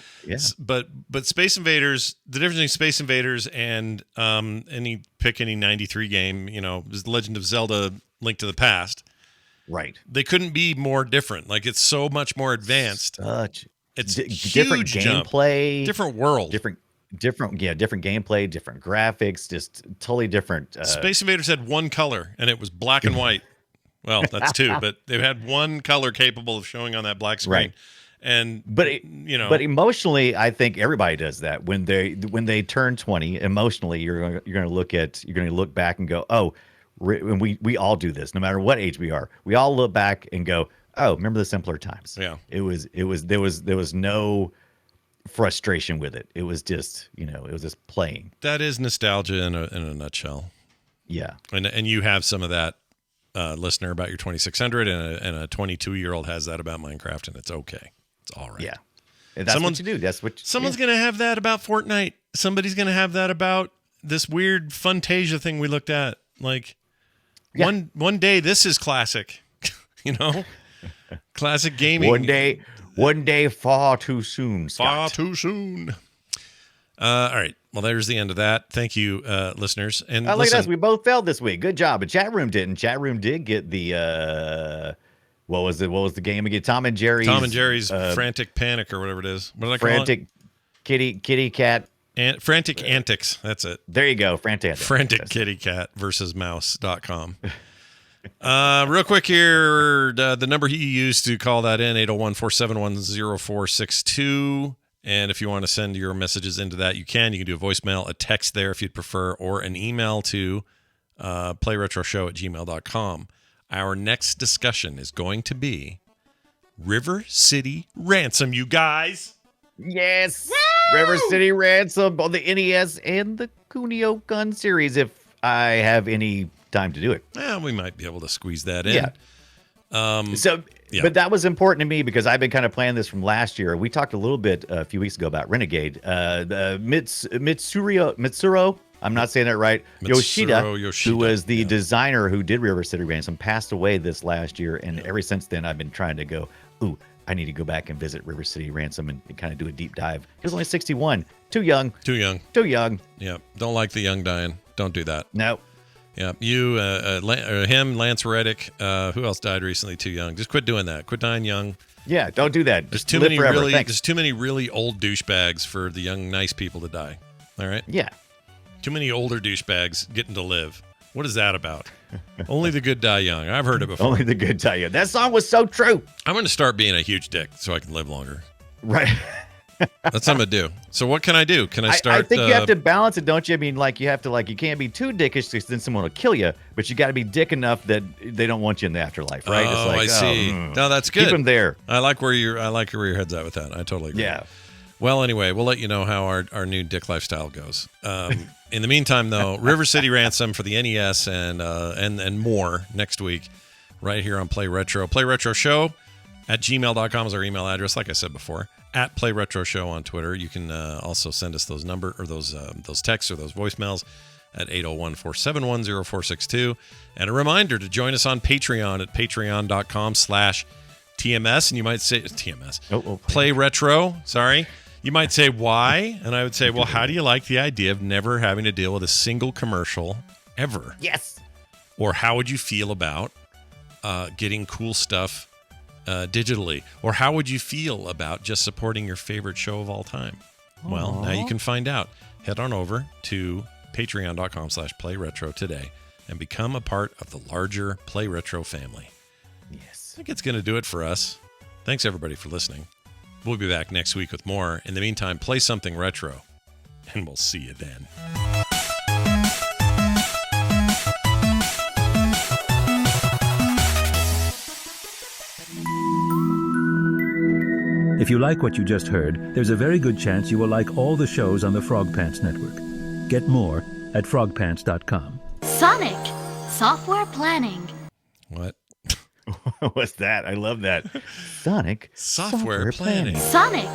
But Space Invaders, the difference between Space Invaders and any 93 game, is The Legend of Zelda: Link to the Past. Right. They couldn't be more different. Like it's so much more advanced. It's different gameplay, different world, different gameplay, different graphics, just totally different. Space Invaders had one color, and it was black and white. Well, that's two, but they had one color capable of showing on that black screen. Right. But emotionally, I think everybody does that when they turn 20. Emotionally, you're going to look back and go, oh, and we all do this, no matter what age we are. We all look back and go, oh, remember the simpler times. Yeah. There was no frustration with it. It was just, it was just playing. That is nostalgia in a nutshell. Yeah. And you have some of that. Listener about your 2600 and a 22-year-old has that about Minecraft, and it's okay. It's all right. Yeah. And that's what you do. Someone's going to have that about Fortnite. Somebody's going to have that about this weird Funtasia thing we looked at. Like one day this is classic, classic gaming. One day far too soon, Scott. Far too soon. All right. Well, there's the end of that. Thank you, listeners. And look at us. We both failed this week. Good job. But Chat Room didn't. Chat Room did get the what was the game again? Tom and Jerry's Frantic Panic or whatever it is. What did I call Frantic Kitty Cat. Frantic Antics. That's it. There you go. Frantic Kitty Cat versus Mouse.com. Real quick here, the number he used to call that in, 801-471-0462. And if you want to send your messages into that, you can. You can do a voicemail, a text there if you'd prefer, or an email to playretroshow@gmail.com. Our next discussion is going to be River City Ransom, you guys. Yes. Woo! River City Ransom on the NES and the Kunio Gun series, if I have any time to do it. We might be able to squeeze that in. Yeah. But that was important to me because I've been kind of playing this from last year. We talked a little bit a few weeks ago about Renegade. The Mitsuro, I'm not saying that right. Yoshida, who was the designer who did River City Ransom, passed away this last year. And ever since then, I've been trying to go, I need to go back and visit River City Ransom and kind of do a deep dive. He was only 61. Too young. Yeah. Don't like the young dying. Don't do that. No. Yeah, you, him, Lance Reddick. Who else died recently? Too young. Just quit doing that. Quit dying young. Yeah, don't do that. There's too many really old douchebags for the young, nice people to die. All right. Yeah. Too many older douchebags getting to live. What is that about? Only the good die young. I've heard it before. Only the good die young. That song was so true. I'm going to start being a huge dick so I can live longer. Right. That's what I'm gonna do. So what can I do? Can I start? I think you have to balance it, don't you? I mean, like you have to you can't be too dickish because then someone will kill you, but you got to be dick enough that they don't want you in the afterlife, right? Oh, I see. No, that's good. Keep them there. I like where your head's at with that. I totally agree. Yeah. Well, anyway, we'll let you know how our new dick lifestyle goes. In the meantime, though, River City Ransom for the NES and more next week, right here on Play Retro. Play Retro Show at gmail.com is our email address. Like I said before, at Play Retro Show on Twitter. You can also send us those those texts or those voicemails at 801-471-0462. And a reminder to join us on Patreon at patreon.com/TMS. And you might say TMS. Play Retro. Sorry. You might say, why? And I would say, well, how do you like the idea of never having to deal with a single commercial ever? Yes. Or how would you feel about getting cool stuff digitally? Or how would you feel about just supporting your favorite show of all time? Aww. Well, now you can find out. Head on over to patreon.com/playretro today and become a part of the larger Play Retro family. Yes. I think it's going to do it for us. Thanks, everybody, for listening. We'll be back next week with more. In the meantime, play something retro, and we'll see you then. If you like what you just heard, there's a very good chance you will like all the shows on the Frog Pants Network. Get more at frogpants.com. Sonic Software Planning. What? What's that? I love that. Sonic Software Planning. Sonic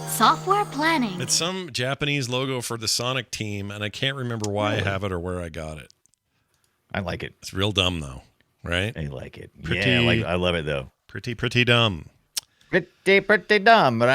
Software Planning. It's some Japanese logo for the Sonic team, and I can't remember why I have it or where I got it. I like it. It's real dumb, though, right? I like it. Pretty, yeah, I love it, though. Pretty dumb. Pretty dumb, but